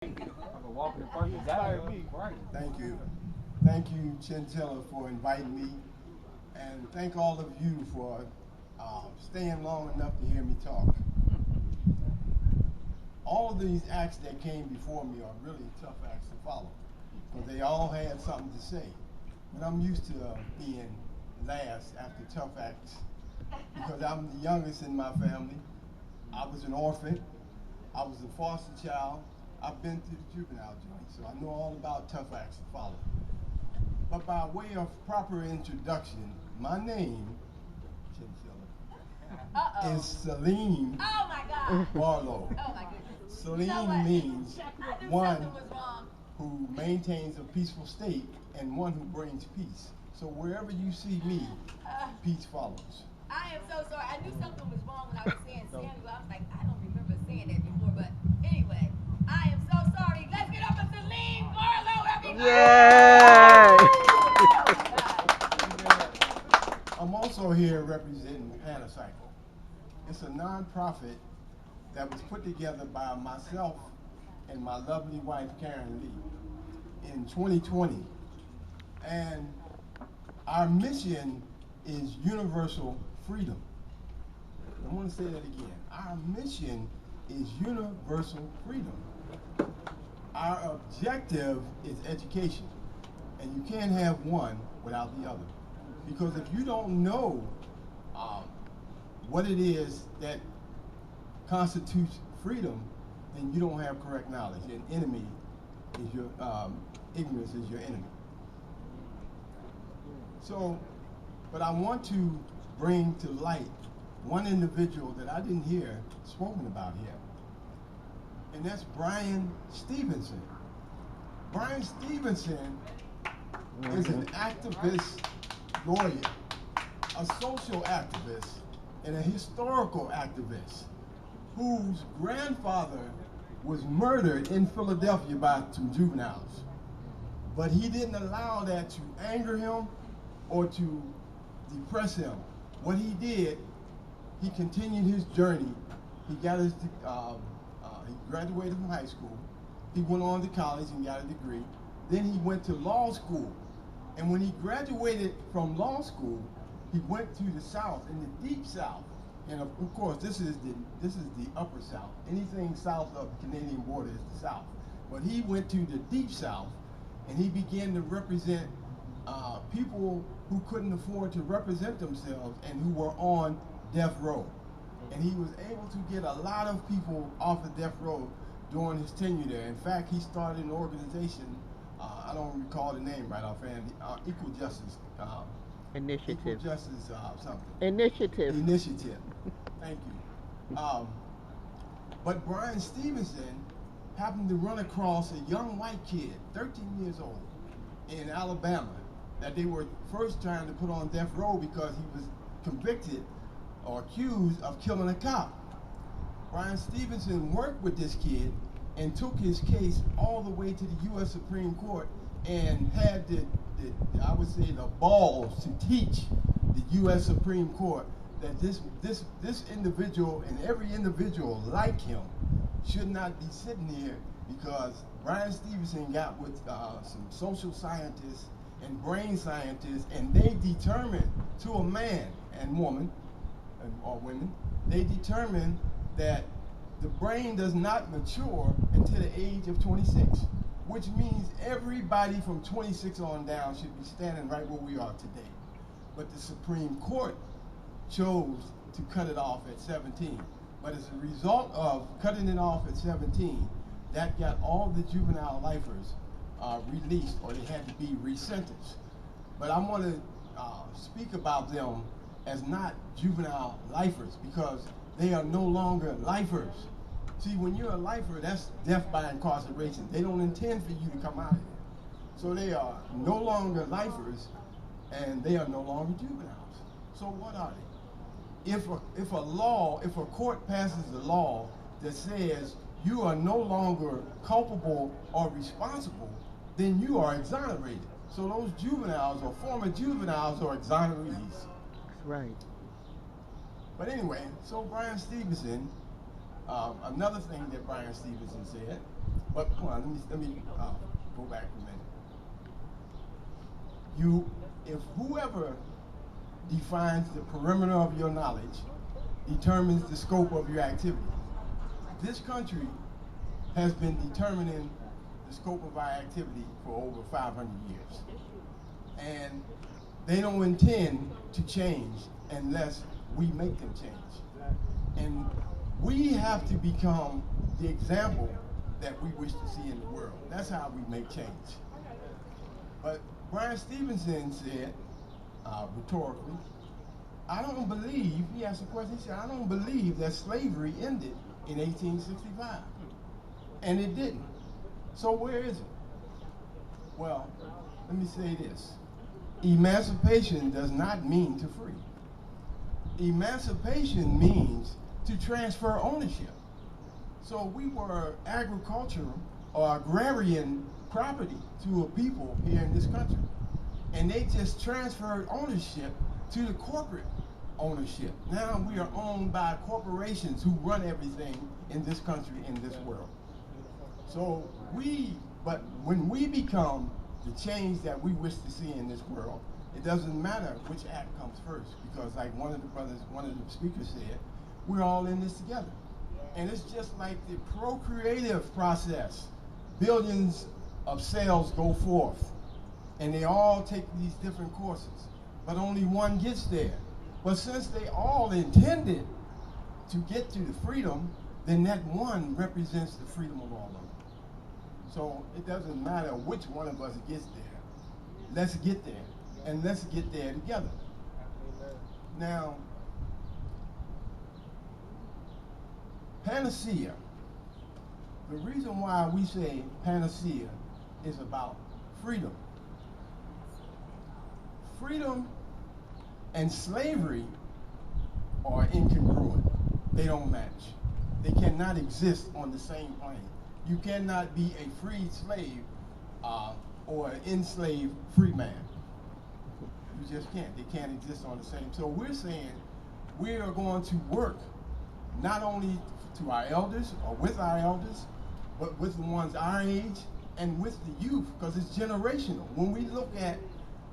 Thank you. Thank you, Chintilla, for inviting me. And thank all of you for staying long enough to hear me talk. All of these acts that came before me are really tough acts to follow because they all had something to say. But I'm used to being last after tough acts because I'm the youngest in my family. I was an orphan. I was a foster child. I've been to the juvenile joint, so I know all about tough acts to follow. But by way of proper introduction, my name, Chinchilla, is Salim Barlow. Oh my goodness. Salim means one who maintains a peaceful state and one who brings peace. So wherever you see me, peace follows. I am so sorry. I knew something was wrong when I was saying Samuel. I was like, I don't remember saying that before, but anyway, I am so sorry. Let's get up to Celine Barlow, everybody. Yeah. I'm also here representing Panacycle. It's a nonprofit that was put together by myself and my lovely wife, Karen Lee, in 2020. And our mission is universal freedom. I want to say that again. Our mission is universal freedom. Our objective is education, and you can't have one without the other. Because if you don't know what it is that constitutes freedom, then you don't have correct knowledge. And enemy is your ignorance is your enemy. So, but I want to bring to light one individual that I didn't hear spoken about here, and that's Brian Stevenson. Brian Stevenson is an activist lawyer, a social activist, and a historical activist whose grandfather was murdered in Philadelphia by some juveniles. But he didn't allow that to anger him or to depress him. What he did, he continued his journey. He got his, he graduated from high school. He went on to college and got a degree. Then he went to law school. And when he graduated from law school, he went to the South, in the deep South. And of course, this is the upper South. Anything south of the Canadian border is the South. But he went to the deep South, and he began to represent people who couldn't afford to represent themselves and who were on death row. And he was able to get a lot of people off of death row during his tenure there. In fact, he started an organization, I don't recall the name right offhand, Equal Justice. Initiative. Equal Justice something. Initiative. Initiative. Thank you. But Brian Stevenson happened to run across a young white kid, 13 years old, in Alabama, that they were first trying to put on death row because he was convicted or accused of killing a cop. Brian Stevenson worked with this kid and took his case all the way to the U.S. Supreme Court and had I would say the balls to teach the U.S. Supreme Court that this individual and every individual like him should not be sitting here, because Brian Stevenson got with some social scientists and brain scientists, and they determined to a man and woman, or women, they determined that the brain does not mature until the age of 26, which means everybody from 26 on down should be standing right where we are today. But the Supreme Court chose to cut it off at 17. But as a result of cutting it off at 17, that got all the juvenile lifers released, or they had to be resentenced. But I want to speak about them as not juvenile lifers, because they are no longer lifers. See, when you're a lifer, that's death by incarceration. They don't intend for you to come out of here. So they are no longer lifers, and they are no longer juveniles. So what are they? If a court passes a law that says you are no longer culpable or responsible, then you are exonerated. So those juveniles or former juveniles are exonerees. That's right. But anyway, so Brian Stevenson Another thing that Brian Stevenson said, but come on, let me go back a minute. If whoever defines the perimeter of your knowledge determines the scope of your activity. This country has been determining the scope of our activity for over 500 years. And they don't intend to change unless we make them change. And we have to become the example that we wish to see in the world. That's how we make change. But Brian Stevenson said, rhetorically, I don't believe, he asked a question, he said, I don't believe that slavery ended in 1865. And it didn't. So where is it? Well, let me say this. Emancipation does not mean to free. Emancipation means to transfer ownership. So we were agricultural or agrarian property to a people here in this country. And they just transferred ownership to the corporate ownership. Now we are owned by corporations who run everything in this country, in this world. So but when we become the change that we wish to see in this world, it doesn't matter which act comes first, because like one of the speakers said, we're all in this together. And it's just like the procreative process. Billions of cells go forth, and they all take these different courses, but only one gets there. But since they all intended to get to the freedom, then that one represents the freedom of all of them. So it doesn't matter which one of us gets there. Let's get there, and let's get there together. Now, panacea. The reason why we say panacea is about freedom. Freedom and slavery are incongruent. They don't match. They cannot exist on the same plane. You cannot be a freed slave or an enslaved free man. You just can't. They can't exist on the same. So we're saying we are going to work not only to our elders or with our elders, but with the ones our age and with the youth, because it's generational. When we look at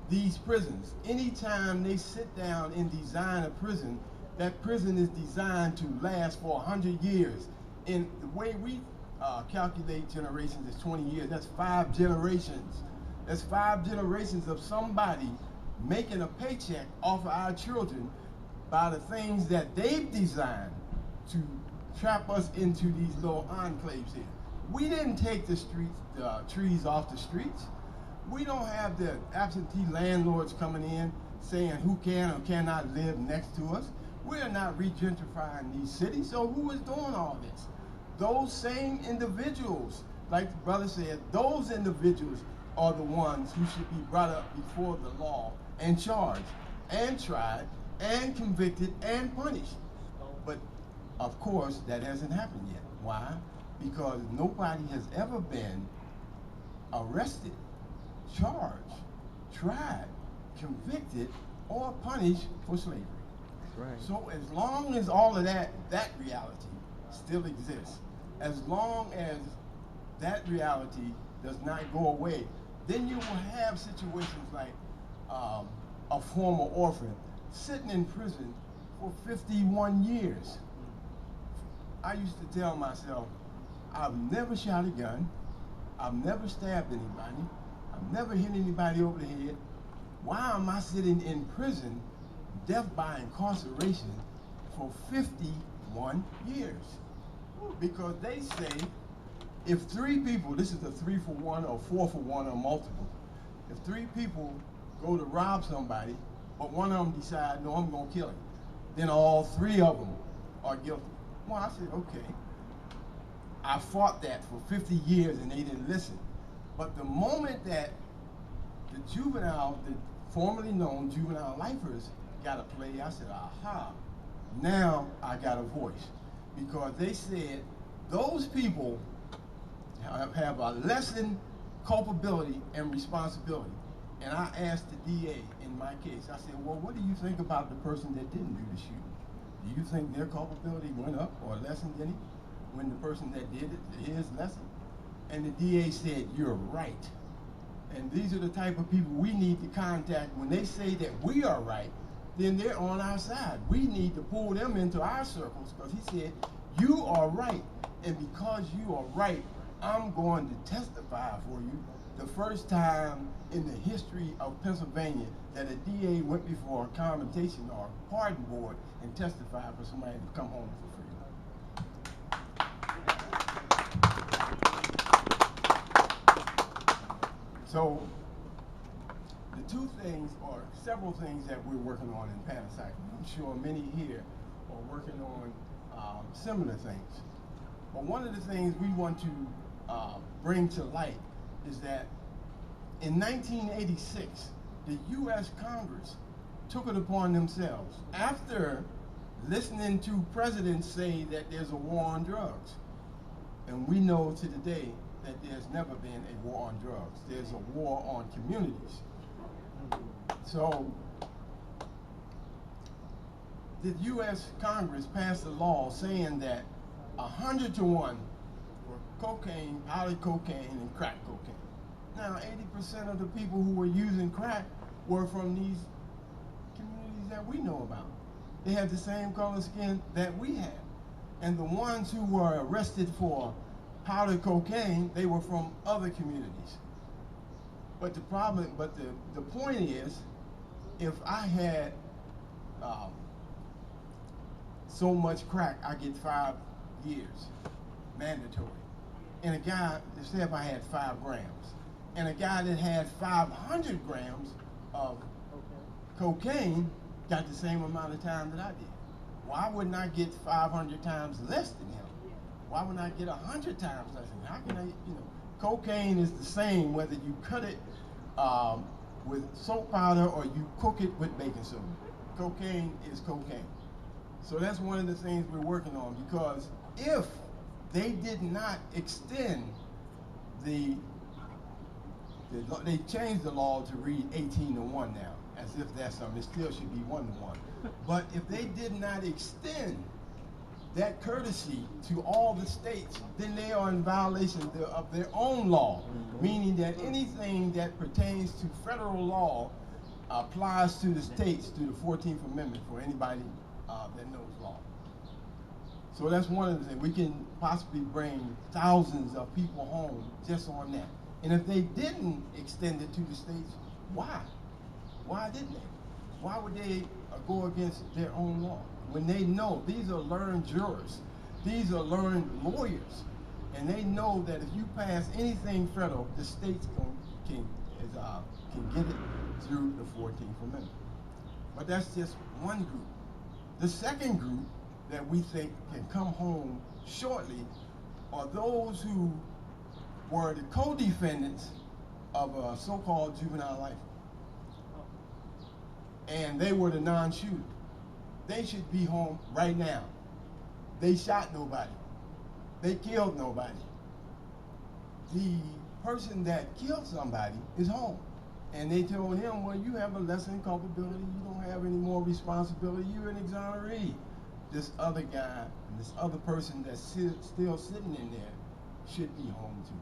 these prisons, anytime they sit down and design a prison, that prison is designed to last for 100 years. In the way we calculate generations is 20 years. That's 5 generations. That's 5 generations of somebody making a paycheck off of our children by the things that they've designed to trap us into these little enclaves here. We didn't take the trees off the streets. We don't have the absentee landlords coming in saying who can or cannot live next to us. We're not re-gentrifying these cities, so who is doing all this? Those same individuals, like the brother said, those individuals are the ones who should be brought up before the law and charged and tried and convicted and punished. But of course, that hasn't happened yet. Why? Because nobody has ever been arrested, charged, tried, convicted, or punished for slavery. That's right. So as long as all of that reality still exists, as long as that reality does not go away, then you will have situations like a former orphan sitting in prison for 51 years. I used to tell myself, I've never shot a gun, I've never stabbed anybody, I've never hit anybody over the head. Why am I sitting in prison, death by incarceration, for 51 years? Because they say, if 3 people, this is a 3-for-1 or 4-for-1 or multiple, if 3 people go to rob somebody, but one of them decides, no, I'm gonna kill him, then all 3 of them are guilty. Well, I said, okay, I fought that for 50 years and they didn't listen. But the moment that the formerly known juvenile lifers got a play, I said, aha, now I got a voice. Because they said those people have a lessened culpability and responsibility. And I asked the DA in my case, I said, well, what do you think about the person that didn't do the shooting? Do you think their culpability went up or lessened any? when the person that did it did his lesson, and the DA said, "You're right." And these are the type of people we need to contact. When they say that we are right, then they're on our side. We need to pull them into our circles, because he said, "You are right, and because you are right, I'm going to testify for you." The first time in the history of Pennsylvania that a DA went before a commutation or pardon board and testified for somebody to come home for free. So the two things, or several things that we're working on in Panasonic, I'm sure many here are working on similar things. But one of the things we want to bring to light is that in 1986, the U.S. Congress took it upon themselves, after listening to presidents say that there's a war on drugs. And we know to today that there's never been a war on drugs. There's a war on communities. So the U.S. Congress passed a law saying that 100 to 1 for cocaine, powder cocaine, and crack cocaine. Now, 80% of the people who were using crack were from these communities that we know about. They had the same color skin that we had. And the ones who were arrested for powder cocaine, they were from other communities. But the problem, the point is, if I had so much crack, I get 5 years, mandatory. And a guy, say if I had 5 grams, and a guy that had 500 grams of cocaine got the same amount of time that I did. Why wouldn't I get 500 times less than him? Why wouldn't I get 100 times less than him? How can I, cocaine is the same whether you cut it with soap powder or you cook it with baking soda. Cocaine is cocaine. So that's one of the things we're working on, because if they did not extend they changed the law to read 18 to 1 now, as if that's something. It still should be 1 to 1. But if they did not extend that courtesy to all the states, then they are in violation of their own law, meaning that anything that pertains to federal law applies to the states through the 14th Amendment for anybody that knows law. So that's one of the things. We can possibly bring thousands of people home just on that. And if they didn't extend it to the states, why? Why didn't they? Why would they go against their own law when they know these are learned jurors, these are learned lawyers, and they know that if you pass anything federal, the states can get it through the 14th Amendment. But that's just one group. The second group that we think can come home shortly are those who were the co-defendants of a so-called juvenile life. And they were the non-shooter. They should be home right now. They shot nobody. They killed nobody. The person that killed somebody is home. And they told him, well, you have a lesser in culpability. You don't have any more responsibility. You're an exoneree. This other guy, and this other person that's still sitting in there should be home too.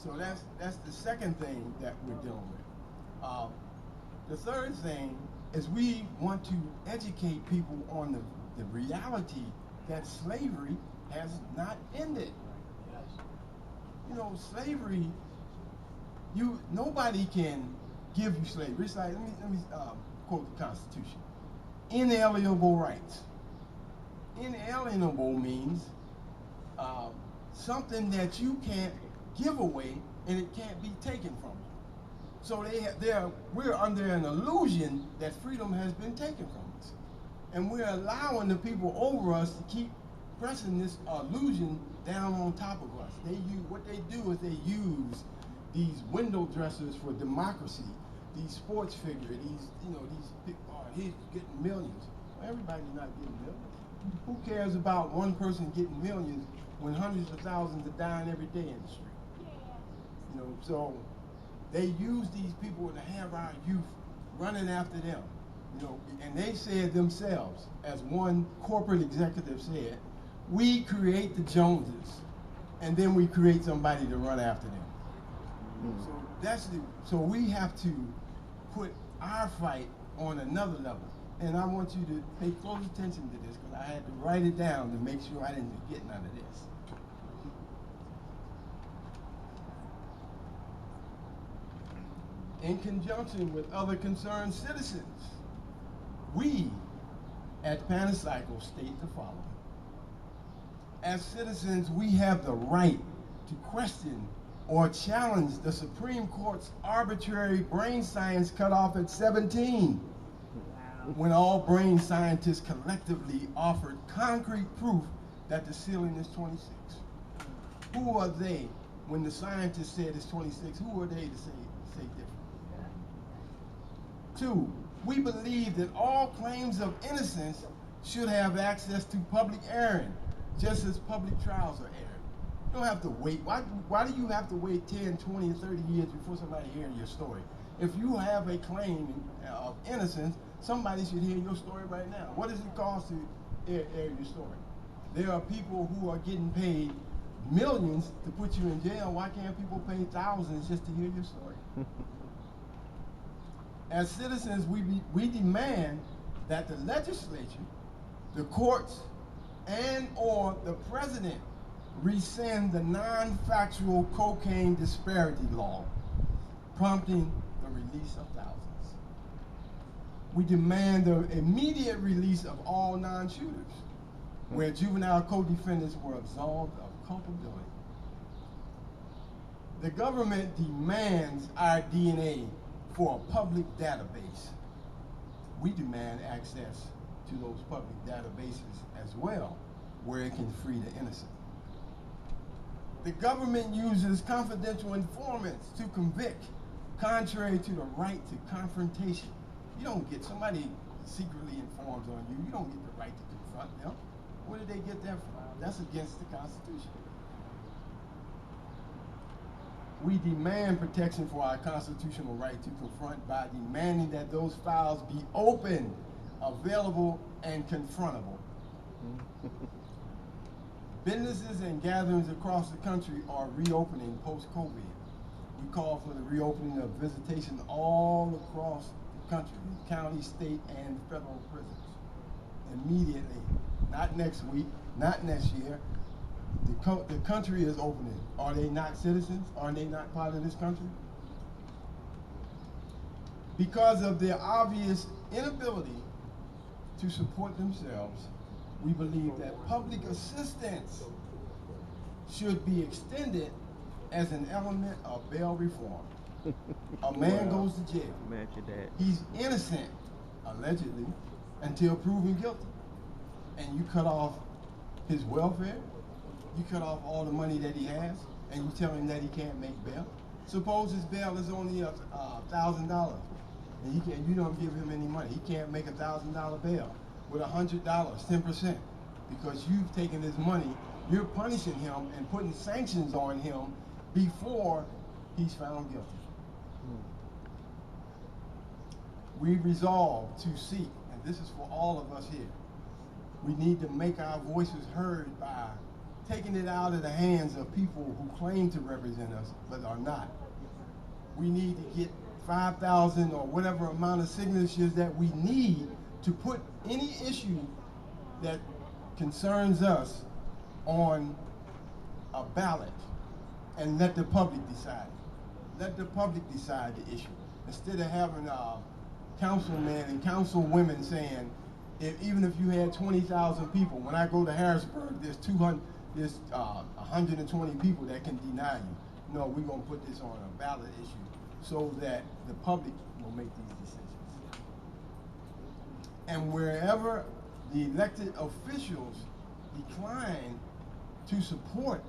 So that's the second thing that we're dealing with. The third thing is we want to educate people on the reality that slavery has not ended. Slavery, nobody can give you slavery. It's like, let me quote the Constitution. Inalienable rights. Inalienable means something that you can't give away and it can't be taken from you. So we're under an illusion that freedom has been taken from us. And we're allowing the people over us to keep pressing this illusion down on top of us. What they do is they use these window dressers for democracy, these sports figures, he's getting millions. Well, everybody's not getting millions. Who cares about one person getting millions when hundreds of thousands are dying every day in the street? So they use these people to have our youth running after them. And they said themselves, as one corporate executive said, We create the Joneses, and then we create somebody to run after them. So we have to put our fight on another level. And I want you to pay close attention to this because I had to write it down to make sure I didn't forget none of this. In conjunction with other concerned citizens, we at Panacycle state the following. As citizens, we have the right to question or challenge the Supreme Court's arbitrary brain science cutoff at 17, when all brain scientists collectively offered concrete proof that the ceiling is 26. Who are they when the scientists said it's 26? Who are they to say different? 2, we believe that all claims of innocence should have access to public airing, just as public trials are aired. You don't have to wait. Why do you have to wait 10, 20, and 30 years before somebody hearing your story? If you have a claim of innocence, somebody should hear your story right now. What does it cost to air your story? There are people who are getting paid millions to put you in jail. Why can't people pay thousands just to hear your story? As citizens, we demand that the legislature, the courts, and or the president rescind the non-factual cocaine disparity law, prompting the release of thousands. We demand the immediate release of all non-shooters, where juvenile co-defendants were absolved of culpability. The government demands our DNA for a public database. We demand access to those public databases as well, where it can free the innocent. The government uses confidential informants to convict, contrary to the right to confrontation. You don't get somebody secretly informs on you. You don't get the right to confront them. Where did they get that from? That's against the Constitution. We demand protection for our constitutional right to confront by demanding that those files be open, available, and confrontable. Businesses and gatherings across the country are reopening post-COVID. We call for the reopening of visitation all across the country, county, state, and federal prisons. Immediately, not next week, not next year. The country is opening. Are they not citizens? Are they not part of this country? Because of their obvious inability to support themselves, we believe that public assistance should be extended as an element of bail reform. A man goes to jail. Imagine that. He's innocent, allegedly, until proven guilty. And you cut off his welfare, you cut off all the money that he has, and you tell him that he can't make bail. Suppose his bail is only $1,000, and you don't give him any money. He can't make $1,000 bail. With $100, 10%, because you've taken his money, you're punishing him and putting sanctions on him before he's found guilty. We resolve to seek, and this is for all of us here, we need to make our voices heard by taking it out of the hands of people who claim to represent us but are not. We need to get 5,000 or whatever amount of signatures that we need to put any issue that concerns us on a ballot and let the public decide. Let the public decide the issue. Instead of having councilmen and councilwomen saying, even if you had 20,000 people, when I go to Harrisburg, there's 120 people that can deny you. No, we're gonna put this on a ballot issue so that the public will make these decisions. And wherever the elected officials decline to support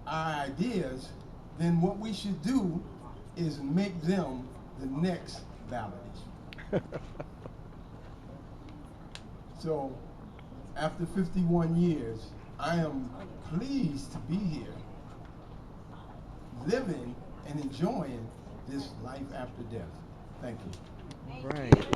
our ideas, then what we should do is make them the next ballot issue. So, after 51 years, I am pleased to be here, living and enjoying this life after death. Thank you. Right.